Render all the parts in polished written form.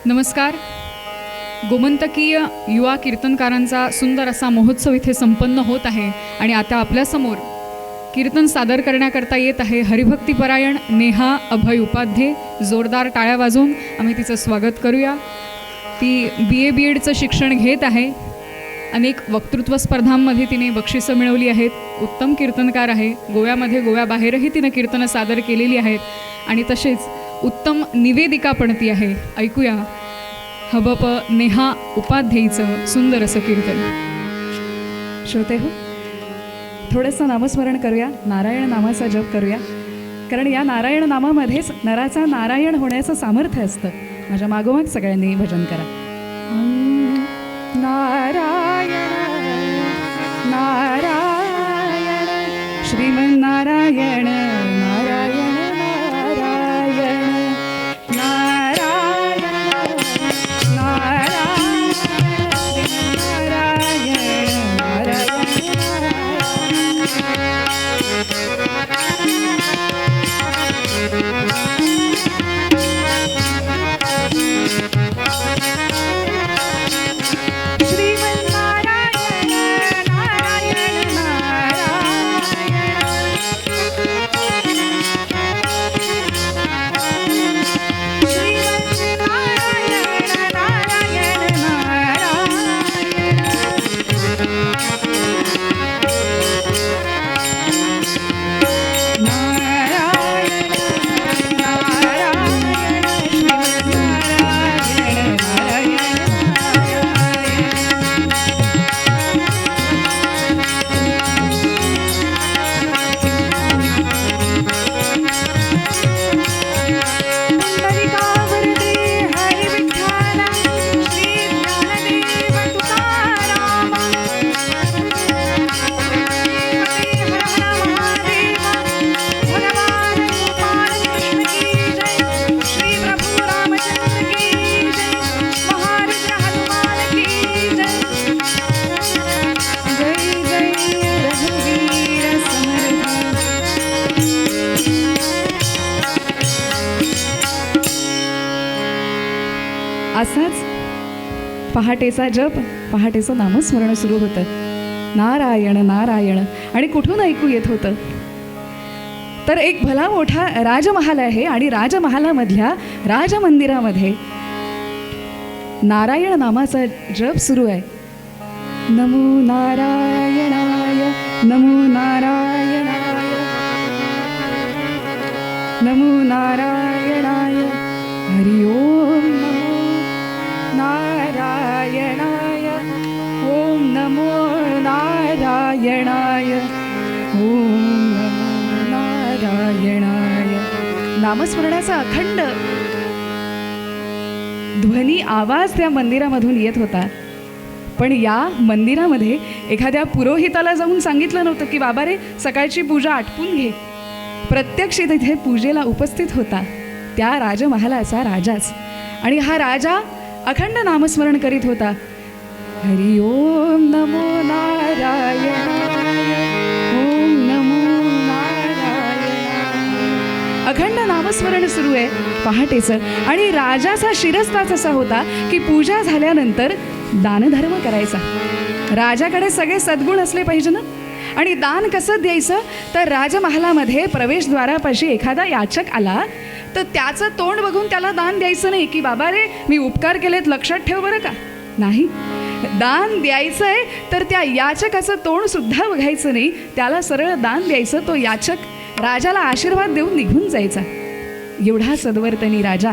नमस्कार. गोमंतकीय युवा कीर्तनकारांचा सुंदर असा महोत्सव इथे संपन्न होत आहे आणि आता आपल्यासमोर कीर्तन सादर करण्याकरता येत आहे हरिभक्तीपरायण नेहा अभय उपाध्ये. जोरदार टाळ्या वाजवून आम्ही तिचं स्वागत करूया. ती BA-BEdचं शिक्षण घेत आहे. अनेक वक्तृत्व स्पर्धांमध्ये तिने बक्षिसं मिळवली आहेत. उत्तम कीर्तनकार आहे. गोव्याबाहेरही तिने कीर्तनं सादर केलेली आहेत आणि तसेच उत्तम निवेदिका पण ती आहे. ऐकूया हबप नेहा उपाध्येचं सुंदर असं कीर्तन. श्रोते हो, थोडंसं नामस्मरण करूया, नारायण नामाचा जप करूया, कारण या नारायण नामामध्येच नराचा नारायण होण्याचं सामर्थ्य असतं. माझ्या मागोमाग सगळ्यांनी भजन करा. नारायण नारायण श्रीमन्नारायण नारायण असाच पहाटेचा जप, पहाटेचं नामस्मरण सुरू होतं. नारायण नारायण. आणि कुठून ऐकू येत होतं तर एक भला मोठा राजमहाल आहे आणि राजमहालामधल्या राजमंदिरामध्ये नारायण नामाचा जप सुरू आहे. नमो नारायणाय नमो नारायणाय नमो नारायणाय हरि ओम नारायणाय ओम नमो नारायणाय ओम नमो नारायणाय. नामस्मरणाचा अखंड ध्वनी आवाज त्या मंदिरामधून येत होता. पण या मंदिरामध्ये एखाद्या पुरोहिताला जाऊन सांगितलं नव्हतं की बाबा रे सकाळची पूजा आटपून घे. प्रत्यक्ष तिथे पूजेला उपस्थित होता त्या राजमहालाचा राजाच. आणि हा राजा अखंड नामस्मरण करीत होता. हरि ओम नमो नारायणाय ओम नमो नारायणाय. अखंड नामस्मरण सुरू आहे पहाटेचं. आणि राजाचा शिरस्ताच असा होता की पूजा झाल्यानंतर दानधर्म करायचा. राजाकडे सगळे सद्गुण असले पाहिजे ना. आणि दान कसं द्यायचं तर राजमहालामध्ये प्रवेशद्वारापाशी एखादा याचक आला तर त्याचं तोंड बघून त्याला दान द्यायचं नाही की बाबा रे मी उपकार केलेत लक्षात ठेव बरं का. नाही, दान द्यायचं आहे तर त्या याचकाचं तोंड सुद्धा बघायचं नाही. त्याला सरळ दान द्यायचं. तो याचक राजाला आशीर्वाद देऊन निघून जायचा. एवढा सद्वर्तनी राजा.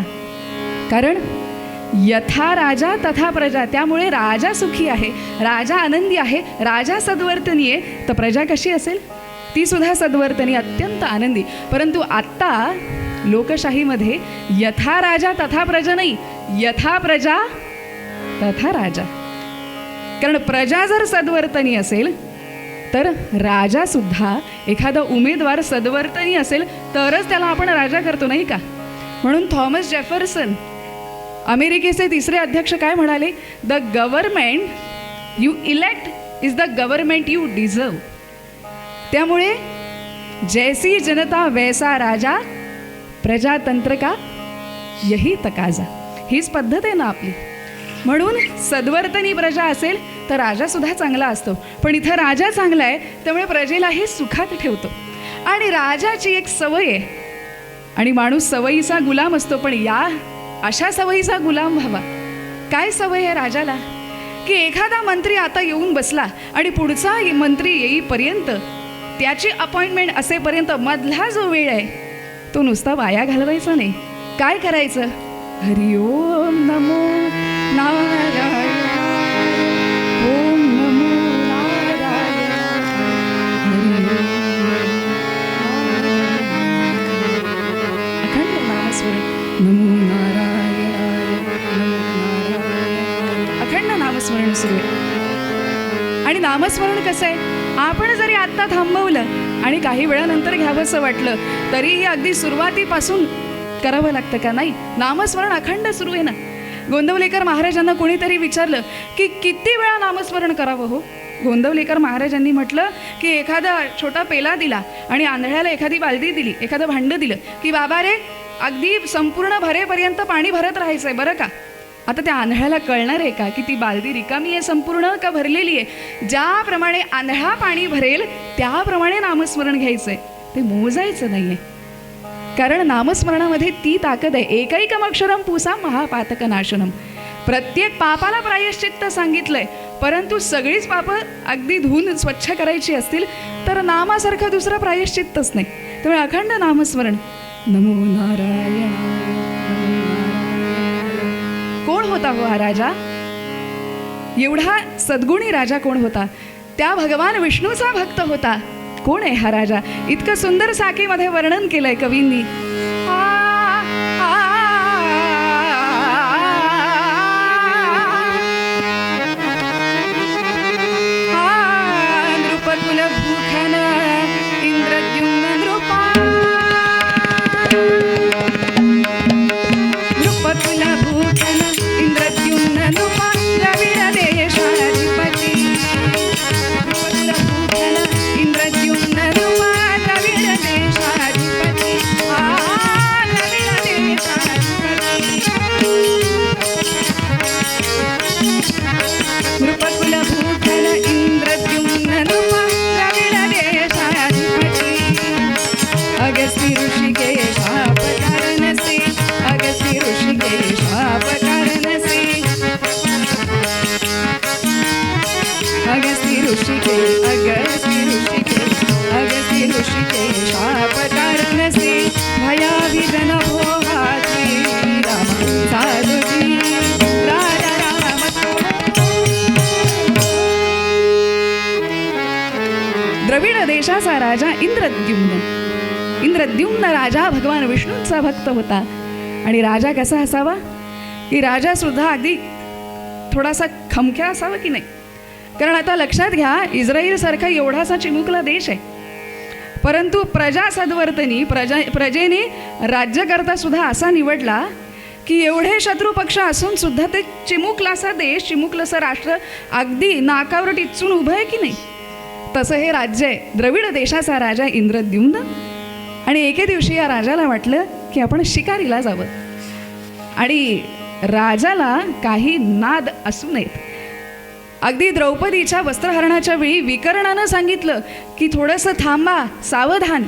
कारण यथा राजा तथा प्रजा. त्यामुळे राजा सुखी आहे, राजा आनंदी आहे, राजा सद्वर्तनी आहे तर प्रजा कशी असेल ती सुद्धा सद्वर्तनी अत्यंत आनंदी. परंतु आत्ता लोकशाहीमध्ये यथा राजा तथा प्रजा नाही, यथा प्रजा तथा राजा. कारण प्रजा जर सद्वर्तनी असेल तर राजा सुद्धा एखादा उमेदवार सद्वर्तनी असेल तरच त्याला आपण राजा करतो नाही का. म्हणून थॉमस जेफरसन अमेरिकेचे तिसरे अध्यक्ष काय म्हणाले, the government you elect is the government you deserve. त्यामुळे जैसी जनता वैसा राजा, प्रजातंत्र का यही तकाजा, हीच पद्धत आहे ना आपली. म्हणून सद्वर्तनी प्रजा असेल तर राजा सुद्धा चांगला असतो. पण इथं राजा चांगला आहे त्यामुळे प्रजेलाही सुखात ठेवतो. आणि राजाची एक सवय आहे, आणि माणूस सवयीचा गुलाम असतो, पण या अशा सवयीचा गुलाम व्हावा. काय सवय आहे राजाला, की एखादा मंत्री आता येऊन बसला आणि पुढचा मंत्री येईपर्यंत, त्याची अपॉइंटमेंट असेपर्यंत मधला जो वेळ आहे तो नुसता वाया घालवायचा नाही. काय करायचं? हरि ओम नमो नारायण, ओम नमो नारायण, हरि अखंड नामस्मरण, नमो नारायणाय, नमो नारायण, अखंड नामस्मरण सुरू आहे. आणि नामस्मरण कसं आहे, आपण जरी आत्ता थांबवलं आणि काही वेळानंतर घ्यावंसं वाटलं तरीही अगदी सुरुवातीपासून करावं लागतं का? नाही, नामस्मरण अखंड सुरू आहे ना. गोंदवलेकर महाराजांना कोणीतरी विचारलं की किती वेळा नामस्मरण करावं हो. गोंदवलेकर महाराजांनी म्हटलं की एखादा छोटा पेला दिला आणि आंधळ्याला एखादी बालदी दिली, एखादं भांडं दिलं की बाबा रे अगदी संपूर्ण भरेपर्यंत पाणी भरत राहायचं आहे बरं का. आता त्या आंधळ्याला कळणार आहे का की ती बालदी रिकामी आहे संपूर्ण का भरलेली आहे? ज्याप्रमाणे आंधळा पाणी भरेल त्याप्रमाणे नामस्मरण घ्यायचं आहे, ते मोजायचं नाही आहे. कारण नामस्मरणामध्ये ती ताकद आहे. एकैकम अक्षरम पुसा महापातक नाशनम. प्रत्येक पापाला प्रायश्चित्त सांगितलंय, परंतु सगळीच पापं अगदी धुवून स्वच्छ करायची असतील तर नामासारखं दुसरं प्रायश्चित्तच नाही. त्यामुळे अखंड नामस्मरण, नमो नारायणाय. कोण होता हो हा राजा? एवढा सद्गुणी राजा कोण होता? त्या भगवान विष्णूचा भक्त होता. कोण आहे हा राजा? इतकं सुंदर साखीमध्ये वर्णन केलंय कवींनी. नृपकुल भूषण इंद्रद्युम्न नृपा, नृपकुल भूषण इंद्रद्युम्न नृपा, द्रविड देशाधिपती. नृपकुल भूषण इंद्रद्युम्न नृपा, द्रविड देशाधिपती. द्रविड देशाधिपती. नृपकुल भूषण इंद्रद्युम्न नृपा, द्रविड देशाधिपती. अगस्ती ऋषिकेशापकारणसे, अगस्ती ऋषिकेशापकारणसे, अगस्ती ऋषिके, अगस्ती ऋषिके, अगस्ती ऋषिकेशापकारणसे. भयाभिजन भोगाची राम साधुजी, राजा राम. द्रविड देशाचा राजा इंद्रद्युम्न. इंद्रद्युम्न राजा भगवान विष्णूंचा भक्त होता. आणि राजा कसा असावा की राजा सुद्धा अगदी थोडासा खमक्या असावा की नाही. कारण आता लक्षात घ्या, इस्राईलसारखा एवढासा चिमुकला देश आहे, परंतु प्रजा सद्वर्तनी, प्रजेने राज्यकर्ता सुद्धा असा निवडला की एवढे शत्रू पक्ष असून सुद्धा ते चिमुकलासा देश, चिमुकलंसं राष्ट्र अगदी नाकावर टिचून उभं आहे की नाही. तसं हे राज्य आहे, द्रविड देशाचा राजा इंद्रद्युम्न. आणि एके दिवशी या राजाला वाटलं की आपण शिकारीला जावं. आणि राजाला काही नाद असू नयेत. अगदी द्रौपदीच्या वस्त्रहरणाच्या वेळी विकर्णानं सांगितलं की थोडंसं थांबा, सावधान.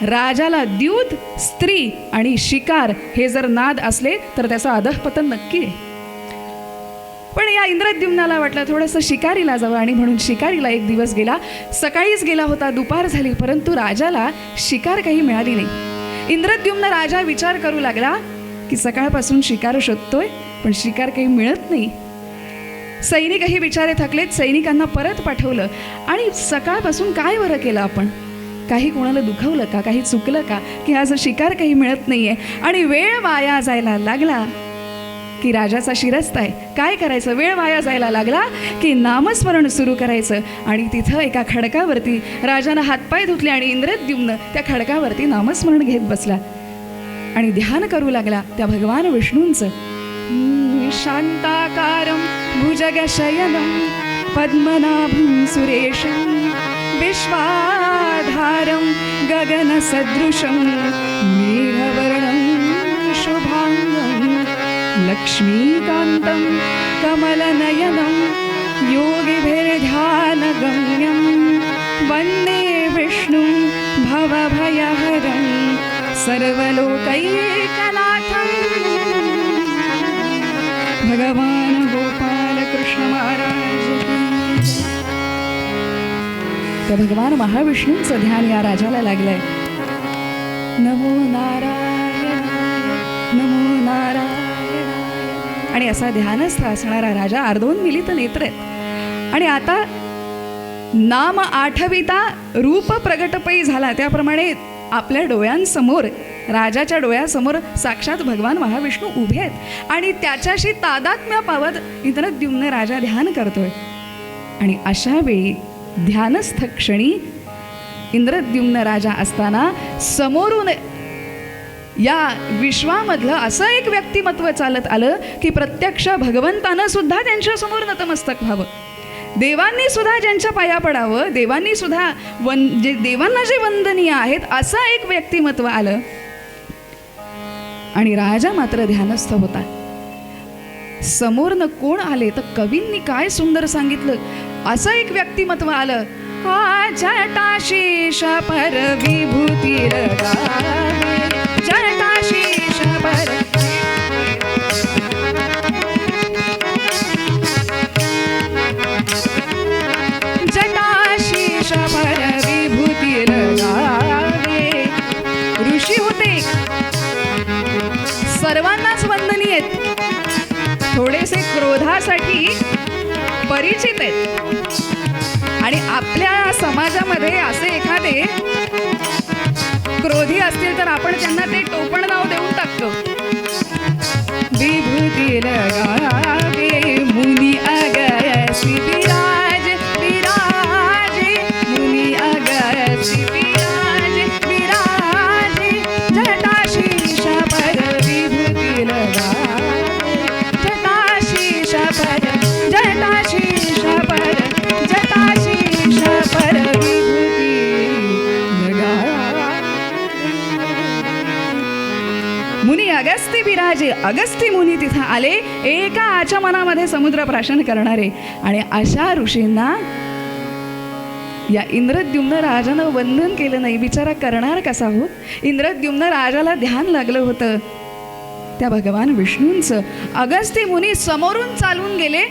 राजाला द्यूत, स्त्री आणि शिकार हे जर नाद असले तर त्याचं अधःपतन नक्की आहे. पण या इंद्रद्युम्नाला वाटलं थोडंसं शिकारीला जावं, आणि म्हणून शिकारीला एक दिवस गेला. सकाळीच गेला होता, दुपार झाली, परंतु राजाला शिकार काही मिळाली नाही. इंद्रद्युम्न राजा विचार करू लागला की सकाळपासून शिकार शोधतोय पण शिकार काही मिळत नाही. सैनिकही बिचारे थकलेत, सैनिकांना परत पाठवलं. आणि सकाळपासून काय बरं केलं आपण? काही कोणाला दुखवलं का? काही चुकलं का की आज शिकार काही मिळत नाहीये? आणि वेळ वाया जायला लागला की राजाचा शिरस्ता आहे. काय करायचं? वेळ वाया जायला लागला की नामस्मरण सुरू करायचं. आणि तिथं एका खडकावरती राजानं हातपाय धुतले आणि इंद्रद्युम्न त्या खडकावरती नामस्मरण घेत बसला आणि ध्यान करू लागला त्या भगवान विष्णूंचं. शांताकारं भुजगशयनं पद्मनाभं सुरेशं विश्वाधारं गङ्गाधारं गगनसदृशं मेघवर्णं शुभाङ्गं लक्ष्मीकान्तं कमलनयनं योगिभिर्ध्यानगम्यं वन्दे विष्णुं भवभयहरं सर्वलोकैकनाथं भगवान गोपाल कृष्ण महाराज की जय. तर भगवान महाविष्णूंचं ध्यान या राजाला लागलंय. नमो नारायण नमो नारायण. आणि असा ध्यानस्थ असणारा राजा अर्धोन्मिलित नेत्र आहेत. आणि आता नाम आठविता रूप प्रगटपै झाला त्याप्रमाणे आपल्या डोळ्यांसमोर, राजाच्या डोळ्यासमोर साक्षात भगवान महाविष्णू उभे आहेत आणि त्याच्याशी तादात्म्य पावत इंद्रद्युम्न राजा ध्यान करतोय. आणि अशा वेळी ध्यानस्थ क्षणी इंद्रद्युम्न राजा असताना समोरून या विश्वामधलं असं एक व्यक्तिमत्व चालत आलं की प्रत्यक्ष भगवंतानं सुद्धा त्यांच्यासमोर नतमस्तक व्हावं, देवांनी सुद्धा ज्यांच्या पाया पडावं, देवांनी सुद्धा देवांना जे वंदनीय आहेत असं एक व्यक्तिमत्व आलं. आणि राजा मात्र ध्यानस्थ होता. समोरनं कोण आले तर कवींनी काय सुंदर सांगितलं. असं एक व्यक्तिमत्व आलं. जटाशीष पर विभूती जटाशीष पर जटाशीष पर विभूती लगावे. ऋषी होते, सर्वांनाच वंदनीय आहेत, थोडेसे क्रोधासाठी परिचित आहेत. आणि आपल्या समाजामध्ये असे एखादे क्रोधी असतील तर आपण त्यांना ते टोपण नाव देऊन टाकतो. विभूती लगावे मुनी अगसी विराज विराजे मुनी अगसी विराज विराजे जटाशीष पर विभूती लगावे जटाशीष पर जटाशीष पर जटाशीष पर विभूती लगावे. मुनी अगस्ती विराजे, अगस्ती मुनी तिथं आले एका आचमनामध्ये समुद्र प्राशन करणारे. आणि अशा ऋषींना या इंद्रद्युम्न राजानं वंदन केलं नाही. बिचारा करणार कसा हो. इंद्रद्युम्न राजाला ध्यान लागलं होतं त्या भगवान विष्णूंचं. अगस्ती मुनी समोरून चालून गेले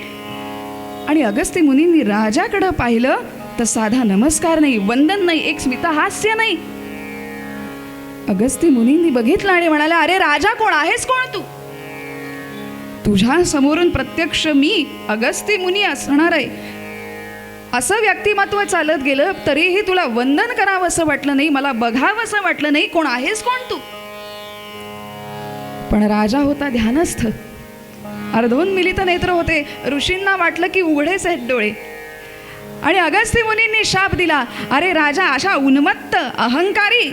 आणि अगस्ती मुनींनी राजाकडं पाहिलं तर साधा नमस्कार नाही, वंदन नाही, एक स्मितहास्य नाही. अगस्ती मुनींनी बघितलं आणि म्हणाले, अरे राजा कोण आहेस, कोण तू? तुझ्या समोरून प्रत्यक्ष मी अगस्ती मुनी असणार आहे असं व्यक्तिमत्व चालत गेलं तरीही तुला वंदन करावं असं वाटलं नाही, मला बघावं असं वाटलं नाही. कोण आहेस, कोण तू? पण राजा होता ध्यानस्थ, अर्धोन्मिलित नेत्र होते. ऋषींना वाटलं की उघडेच आहेत डोळे. आणि अगस्ती मुनींनी शाप दिला, अरे राजा, अशा उन्मत्त अहंकारी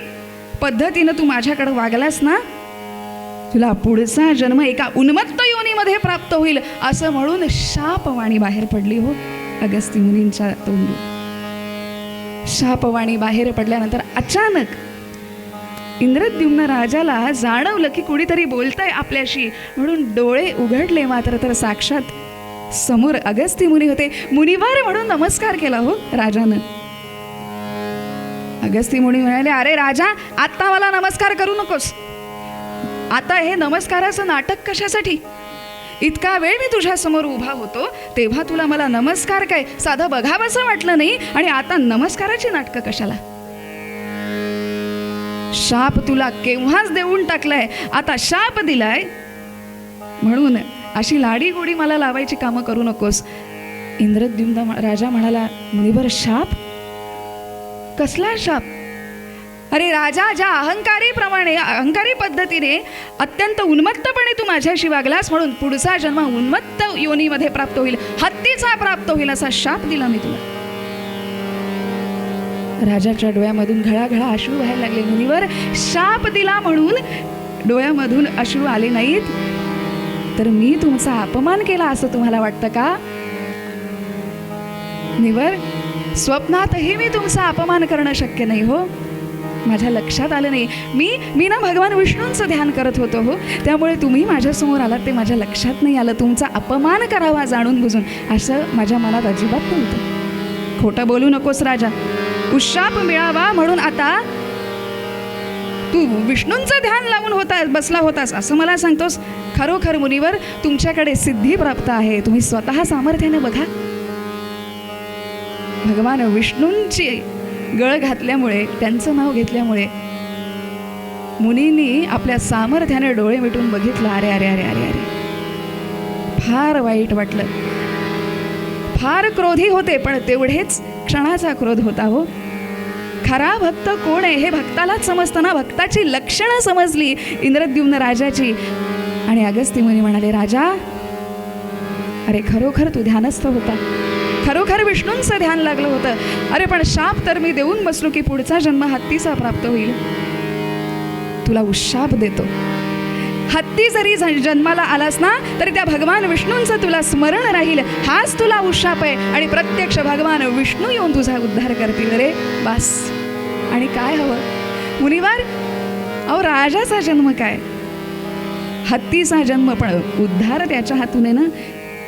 पद्धतीनं तू माझ्याकडे वागलास ना, तुला पुढचा जन्म एका उन्मत्त योनीमध्ये प्राप्त होईल असं म्हणून शापवाणी बाहेर पडली हो अगस्ती मुनींच्या तोंडून. शापवाणी बाहेर पडल्यानंतर अचानक इंद्रद्युम्न राजाला जाणवलं की कुणीतरी बोलतंय आपल्याशी, म्हणून डोळे उघडले. मात्र तर साक्षात समोर अगस्ती मुनी होते. मुनिवार म्हणून नमस्कार केला हो राजानं. अगस्ती मुनी म्हणाले, अरे राजा, आता मला नमस्कार करू नकोस. आता हे नमस्काराचं नाटक कशासाठी? इतका वेळ मी तुझ्या समोर उभा होतो तेव्हा तुला मला नमस्कार काय साधं बघावंसं वाटलं नाही, आणि आता नमस्काराची नाटकं कशाला? शाप तुला केव्हाच देऊन टाकलाय, आता शाप दिलाय म्हणून अशी लाडी गोडी मला लावायची कामं करू नकोस. इंद्रद्युम्न राजा म्हणाला, मुनिवर शाप? कसला शाप? अरे राजा, ज्या अहंकारी पद्धतीने अत्यंत उन्मत्तपणे तू माझ्याशी वागलास म्हणून पुढचा जन्म उन्मत्त योनीमध्ये प्राप्त होईल, हत्तीचा प्राप्त होईल असा शाप दिला मी तुला. राजाच्या डोळ्यामधून घळाघळा अश्रू व्हायला लागले. मुनिवर, शाप दिला म्हणून डोळ्यामधून अश्रू आले नाहीत, तर मी तुमचा अपमान केला असं तुम्हाला वाटतं का? मुनिवर, स्वप्नातही मी तुमचा अपमान करणं शक्य नाही हो. माझ्या लक्षात आलं नाही. मी ना भगवान विष्णूंचं ध्यान करत होतो हो, त्यामुळे तुम्ही माझ्यासमोर आलात ते माझ्या लक्षात नाही आलं. तुमचा अपमान करावा जाणून बुजून असं माझ्या मनात अजिबात नव्हतं. खोटं बोलू नकोस राजा. उशाप मिळावा म्हणून आता तू विष्णूंचं ध्यान लावून बसला होतास असं मला सांगतोस. खरोखर मुनीवर तुमच्याकडे सिद्धी प्राप्त आहे. तुम्ही स्वतः सामर्थ्याने बघा. भगवान विष्णूंची गळ घातल्यामुळे, त्यांचं नाव घेतल्यामुळे मुनींनी आपल्या सामर्थ्याने डोळे मिटून बघितलं. अरे अरे अरे अरे अरे, फार वाईट वाटलं. फार क्रोधी होते, पण तेवढेच क्षणाचा क्रोध होता हो. खरा भक्त कोण आहे हे भक्तालाच समजतं ना. भक्ताची लक्षणं समजली इंद्रद्युम्न राजाची. आणि अगस्त्य मुनी म्हणाले, राजा अरे खरोखर तू ध्यानस्थ होता, खरोखर विष्णूंचं ध्यान लागलं होतं. अरे पण शाप तर मी देऊन बसलो की पुढचा जन्म हत्तीचा प्राप्त होईल. तुला उशाप देतो. हत्ती जरी जन्माला आलास ना तरी त्या भगवान विष्णूंचं तुला स्मरण राहील. हाच तुला उशाप आहे. आणि प्रत्यक्ष भगवान विष्णू येऊन तुझा उद्धार करतील रे. बस. आणि काय हवं मुनिवार? अहो राजाचा जन्म काय, हत्तीचा जन्म, पण उद्धार त्याच्या हातून आहे ना.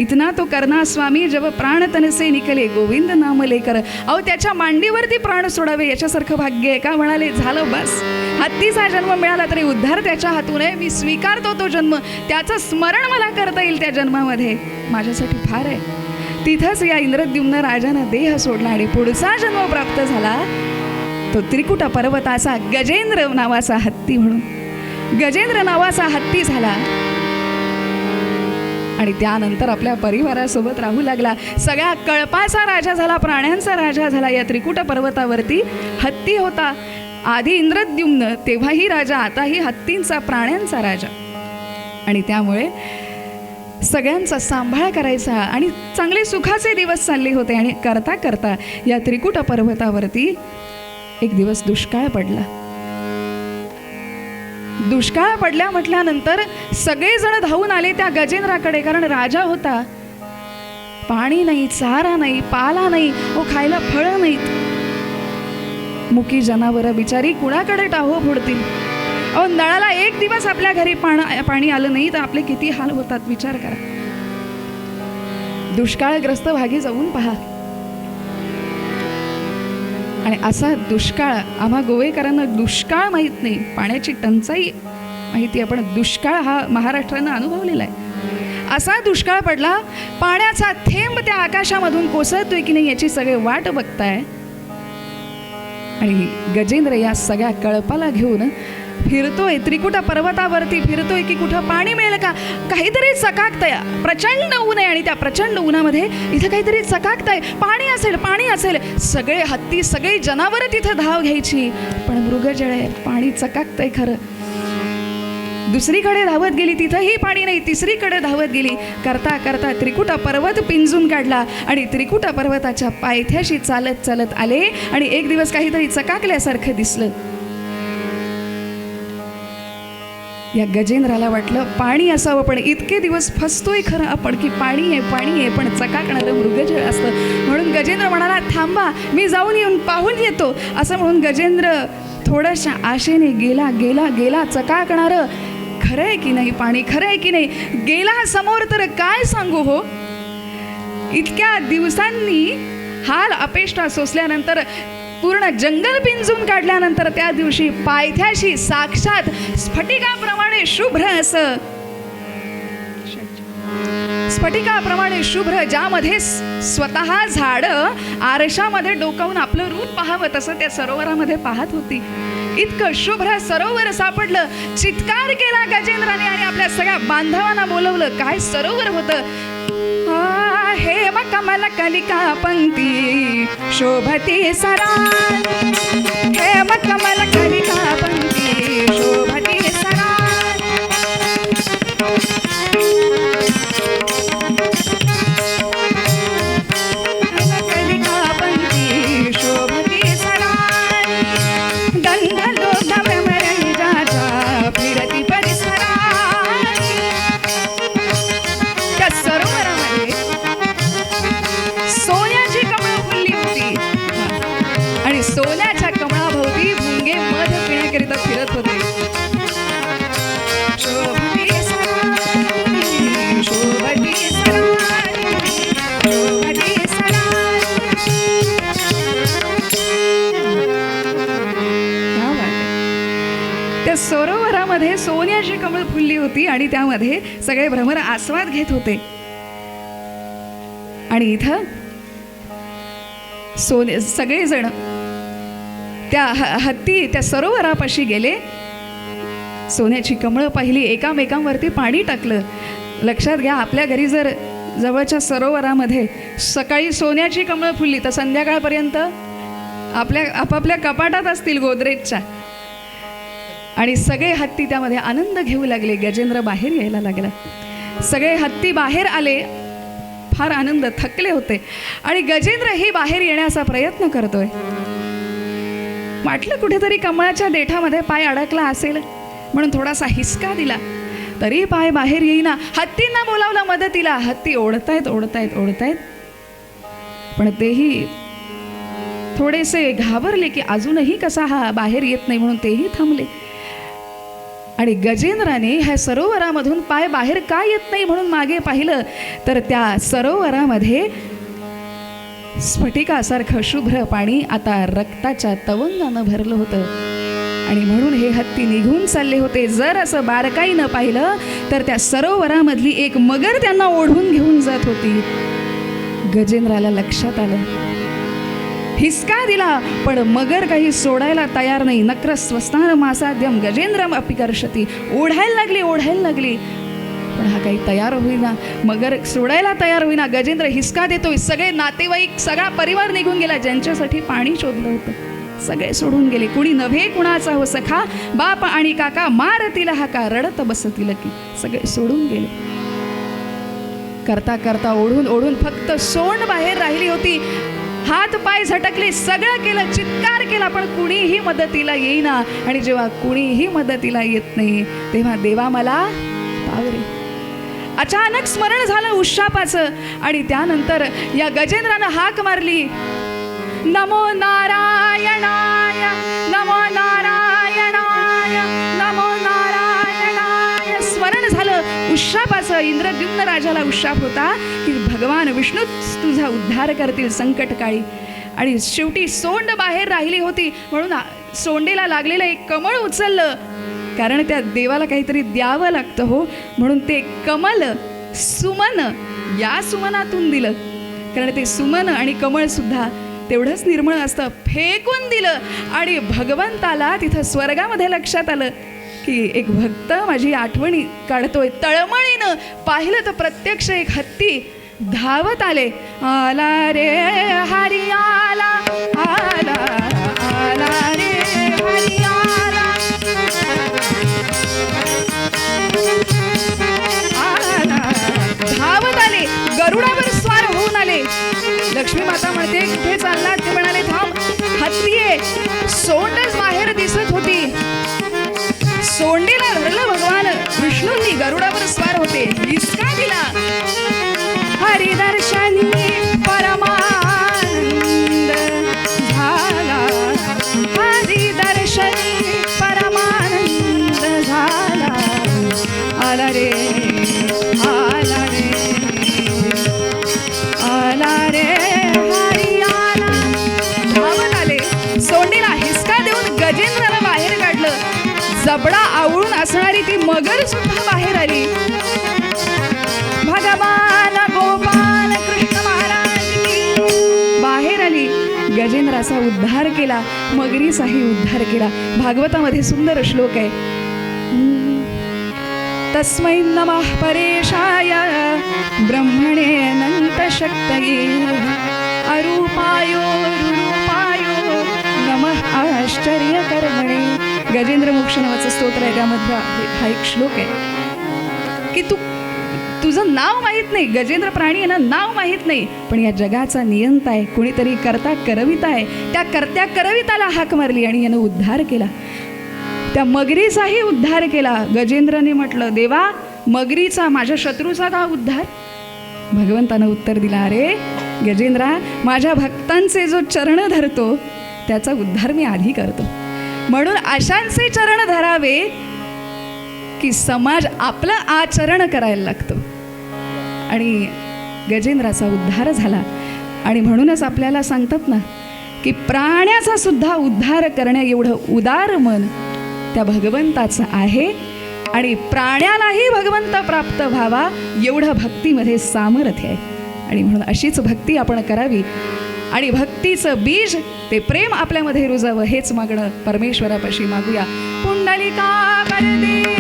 इतना तो करना स्वामी जब प्राण तनसे निकले गोविंद नाम लेकर. अहो त्याच्या मांडीवरती प्राण सोडावे याच्यासारखं भाग्य आहे का? म्हणाले झालं बस. हत्तीचा जन्म मिळाला तरी उद्धार त्याच्या हातून आहे. मी स्वीकारतो तो जन्म. त्याचं स्मरण मला करता येईल त्या जन्मामध्ये. माझ्यासाठी फार आहे. तिथंच या इंद्रद्युम्न राजानं देह सोडला आणि पुढचा जन्म प्राप्त झाला तो त्रिकुट पर्वताचा गजेंद्र नावाचा हत्ती म्हणून. गजेंद्र नावाचा हत्ती झाला आणि त्यानंतर आपल्या परिवारासोबत राहू लागला. सगळ्या कळपाचा राजा झाला, प्राण्यांचा राजा झाला. या त्रिकुट पर्वतावरती हत्ती होता. आधी इंद्रद्युम्न, तेव्हाही राजा, आताही हत्तींचा, प्राण्यांचा राजा. आणि त्यामुळे सगळ्यांचा सांभाळ करायचा आणि चांगले सुखाचे दिवस चालले होते. आणि करता करता या त्रिकुट पर्वतावरती एक दिवस दुष्काळ पडला. दुष्काळ पडल्या म्हटल्यानंतर सगळेजण धावून आले त्या गजेंद्राकडे, कारण राजा होता. पाणी नाही, चारा नाही, पाला नाही, खायला फळं नाहीत. मुकी जनावरं बिचारी कुणाकडे टाहो फोडतील. नळाला एक दिवस आपल्या घरी पाणी आलं नाही तर आपले किती हाल होतात विचार करा. दुष्काळग्रस्त भागी जाऊन पहा. आणि असा दुष्काळ, आम्हा गोवेकरांना दुष्काळ माहीत नाही, पाण्याची टंचाई माहिती आहे, पण दुष्काळ हा महाराष्ट्रानं अनुभवलेला आहे. असा दुष्काळ पडला, पाण्याचा थेंब त्या आकाशामधून कोसळतोय की नाही याची सगळे वाट बघताय. आणि गजेंद्र या सगळ्या कळपाला घेऊन फिरतोय, त्रिकुट पर्वतावरती फिरतोय की कुठं पाणी मिळेल का. काहीतरी चकाकतंय, प्रचंड ऊन आहे आणि त्या प्रचंड उन्हामध्ये इथं काहीतरी चकाकतंय, पाणी असेल, पाणी असेल. सगळे हत्ती, सगळी जनावरं तिथं धाव घ्यायची, पण मृगजळ आहे, पाणी चकाकतंय खरं. दुसरीकडे धावत गेली, तिथंही पाणी नाही. तिसरीकडे धावत गेली. करता करता त्रिकुट पर्वत पिंजून काढला आणि त्रिकुट पर्वताच्या पायथ्याशी चालत चालत आले. आणि एक दिवस काहीतरी चकाकल्यासारखं दिसलं. या गजेंद्राला वाटलं पाणी असावं, पण इतके दिवस फसतोय खरं आपण की पाणी आहे पण चकाकणारं मृगजळ असतं. म्हणून गजेंद्र म्हणाला, थांबा, मी जाऊन येऊन पाहून येतो. असं म्हणून गजेंद्र थोड्याशा आशेने गेला गेला गेला. चकाकणारं खरं आहे की नाही पाणी, खरं आहे की नाही. गेला समोर तर काय सांगू हो. इतक्या दिवसांनी हाल अपेष्टा सोसल्यानंतर, पूर्ण जंगल पिंजून काढल्यानंतर त्या दिवशी पायथ्याशी साक्षात स्फटिकाप्रमाणे शुभ्र असं, स्फटिकाप्रमाणे शुभ्र, ज्यामध्ये स्वतः झाडं आरशामध्ये डोकावून आपलं रूप पाहावं तसं त्या सरोवरामध्ये पाहत होती. इतकं शुभ्र सरोवर सापडलं. चित्कार केला गजेंद्राने आणि आपल्या सगळ्या बांधवांना बोलवलं. काय सरोवर होतं. हेम कमल कलिका पंक्ती शोभती सरा, हेम कमल कलिका पंक्ती शोभती सरा. कलिका पंक्ती शोभती सरा, गंध लोक भ्रमरंजाचा फिरती परिसरा. त्या सरोवरामध्ये सोन्याची कमळं फुलली होती. सरोवरामध्ये सोन्याची कमळ फुलली होती आणि त्यामध्ये सगळे भ्रमर आस्वाद घेत होते. आणि इथं सगळेजण त्या हत्ती त्या सरोवरापाशी गेले. सोन्याची कमळं पाहिली, एकामेकांवरती पाणी टाकलं. लक्षात घ्या, आपल्या घरी जर जवळच्या सरोवरामध्ये सकाळी सोन्याची कमळं फुलली तर संध्याकाळपर्यंत आपापल्या कपाटात असतील गोदरेजच्या. आणि सगळे हत्ती त्यामध्ये आनंद घेऊ लागले. गजेंद्र बाहेर यायला लागला. सगळे हत्ती बाहेर आले, फार आनंद, थकले होते. आणि गजेंद्र ही बाहेर येण्याचा प्रयत्न करतोय. वाटलं कुठेतरी कमळाच्या देठामध्ये पाय अडकला असेल म्हणून थोडासा हिसका दिला, तरी पाय बाहेर येईना. हत्तींना बोलावलं मदतीला. हत्ती ओढतायत, पण तेही थोडेसे घाबरले की अजूनही कसा हा बाहेर येत नाही, म्हणून तेही थांबले. आणि गजेंद्राने ह्या सरोवरामधून पाय बाहेर का येत नाही म्हणून मागे पाहिलं तर त्या सरोवरामध्ये स्फटिकासारखं शुभ्र पाणी आता रक्ताच्या तवंगानं भरलं होतं. आणि म्हणून हे हत्ती निघून चालले होते. जर असं बारकाईनं पाहिलं तर त्या सरोवरामधली एक मगर त्यांना ओढून घेऊन जात होती. गजेंद्राला लक्षात आलं, हिसका दिला, पण मगर काही सोडायला तयार नाही. नक्र स्वस्तान मासाद्यम गजेंद्रम अपि कर्षति. ओढायला लागली, पण हा काही तयार होईना. मगर सोडायला तयार होईना. गजेंद्र हिसका देतोय. सगळे नातेवाईक, सगळा परिवार निघून गेला. ज्यांच्यासाठी पाणी शोधलं होतं सगळे सोडून गेले. कुणी नव्हे कुणाचा हो सखा, बाप आणि काका मारतील हाका, रडत बसतील की. सगळे सोडून गेले. करता करता ओढून फक्त सोंड बाहेर राहिली होती. हात पाय झटकले, सगळं केलं, चित्कार केला, पण कुणीही मदतीला येईना. आणि जेव्हा कुणीही मदतीला येत नाही तेव्हा देवा मला पावरे. अचानक स्मरण झालं उशापाचं. आणि त्यानंतर या गजेंद्रानं हाक मारली, नमो नारायणाय, नमो नारायणाय, नमो नारायणाय. स्मरण झालं उशापाचं. इंद्रद्युम्न राजाला उशाप होता की भगवान विष्णूच तुझा उद्धार करतील संकटकाळी. आणि शेवटी सोंड बाहेर राहिली होती म्हणून सोंडेला लागलेलं एक कमळ उचललं, कारण त्या देवाला काहीतरी द्यावं लागतं हो. म्हणून ते कमल सुमन या सुमनातून दिलं, कारण ते सुमन आणि कमळ सुद्धा तेवढंच निर्मळ असतं. फेकून दिलं. आणि भगवंताला तिथं स्वर्गामध्ये लक्षात आलं की एक भक्त माझी आठवणी काढतोय. तळमळीनं पाहिलं तर प्रत्यक्ष एक हत्ती धावत आले. आला रे हरी आला, आला आला रे हरी आला, आला. धावत आले, गरुडावर स्वार होऊन आले. लक्ष्मी माता म्हणते कुठे चालला? ते म्हणाले थांब, हत्ती आहे. सोंडच बाहेर दिसत होती. सोंडेला धरलं भगवान विष्णूंनी, गरुडावर स्वार होते. हिसका दिला. हरिदर्शनी परमानंद झाला, हरिदर्शनी परमानंद झाला. आला रे, आला रे, आला रे हरी आला. धावत आले. सोंडीला हिसका देऊन गजेंद्राला बाहेर काढलं. जबडा आवळून असणारी ती मगर सुद्धा बाहेर आली. भगवान गोपाल कृष्ण महाराज की बाहेर आली. गजेंद्राचा उद्धार केला, मगरीचाही उद्धार केला. भागवतामध्ये सुंदर श्लोक आहे, तस्मै नमः परेशाय ब्रह्मणे अनंत शक्तये अरूपायो रुरूपायो नमः आश्चर्यकर्मणे. गजेंद्र मोक्ष नावाचं स्तोत्र आहे, त्यामध्ये हा एक श्लोक आहे की तुझं नाव माहीत नाही. गजेंद्र प्राणी आहे ना, नाव माहीत नाही, पण या जगाचा नियंता आहे. कुणीतरी करता करविता आहे. त्या करत्या करविताला हाक मारली आणि यानं उद्धार केला. त्या मगरीचाही उद्धार केला. गजेंद्रने म्हटलं देवा, मगरीचा, माझ्या शत्रूचा का उद्धार? भगवंतानं उत्तर दिला, अरे गजेंद्रा, माझ्या भक्तांचे जो चरण धरतो त्याचा उद्धार मी आधी करतो. म्हणून अशांचे चरण धरावे की समाज आपलं आचरण करायला लागतो. आणि गजेंद्राचा उद्धार झाला. आणि म्हणूनच आपल्याला सांगतात ना की प्राण्याचा सुद्धा उद्धार करण्या एवढं उदार मन त्या भगवंताचं आहे आणि प्राण्यालाही भगवंत प्राप्त व्हावा एवढं भक्तीमध्ये सामर्थ्य आहे. आणि म्हणून अशीच भक्ती आपण करावी आणि भक्तीचं बीज ते प्रेम आपल्यामध्ये रुजावं हेच मागणं परमेश्वरापाशी मागूया. पुंडलिका वरदे